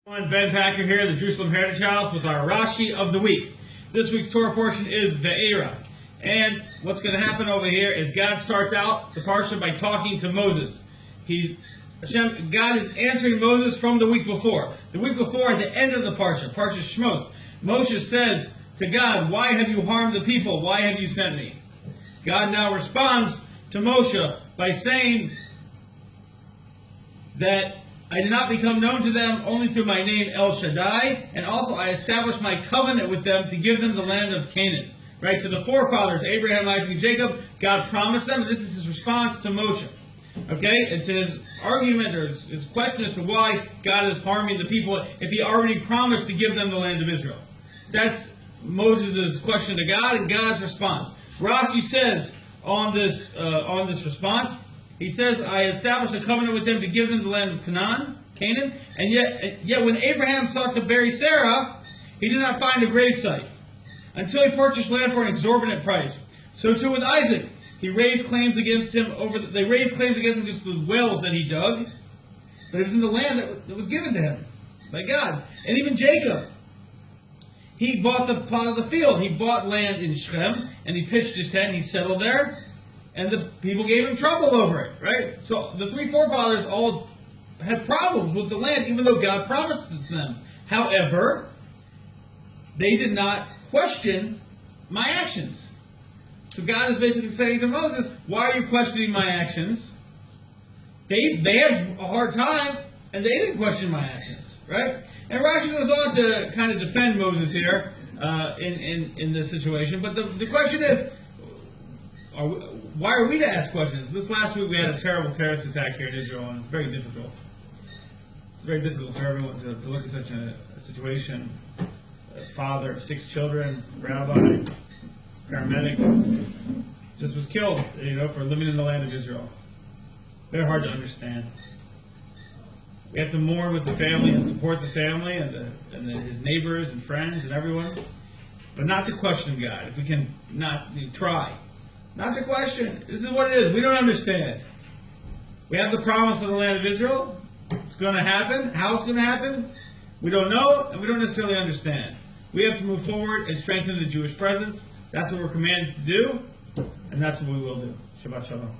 Ben Packer here, the Jerusalem Heritage House, with our Rashi of the week. This week's Torah portion is Ve'era. And what's going to happen over here is God starts out the Parsha by talking to Moses. God is answering Moses from the week before. The week before, at the end of the Parshas Shmos, Moshe says to God, "Why have you harmed the people? Why have you sent me?" God now responds to Moshe by saying that I did not become known to them only through my name El Shaddai, and also I established my covenant with them to give them the land of Canaan. Right? To the forefathers, Abraham, Isaac, and Jacob, God promised them, and this is his response to Moshe. Okay? And to his argument, or his question as to why God is harming the people if he already promised to give them the land of Israel. That's Moses' question to God and God's response. Rashi says on this response, he says, I established a covenant with them to give them the land of Canaan, and yet when Abraham sought to bury Sarah, he did not find a gravesite until he purchased land for an exorbitant price. So too with Isaac, they raised claims against him against the wells that he dug, but it was in the land that was given to him by God. And even Jacob, he bought the plot of the field. He bought land in Shechem, and he pitched his tent, and he settled there. And the people gave him trouble over it, right? So the three forefathers all had problems with the land, even though God promised it to them. However, they did not question my actions. So God is basically saying to Moses, why are you questioning my actions? They had a hard time, and they didn't question my actions, right? And Rashi goes on to kind of defend Moses here in this situation. But the question is, why are we to ask questions? This last week we had a terrible terrorist attack here in Israel, and it's very difficult. It's very difficult for everyone to look at such a situation. A father of 6 children, rabbi, paramedic, just was killed, for living in the land of Israel. Very hard to understand. We have to mourn with the family and support the family and his neighbors and friends and everyone, but not to question God. If we can not try. Not the question. This is what it is. We don't understand. We have the promise of the land of Israel. It's going to happen. How it's going to happen, we don't know, and we don't necessarily understand. We have to move forward and strengthen the Jewish presence. That's what we're commanded to do, and that's what we will do. Shabbat Shalom.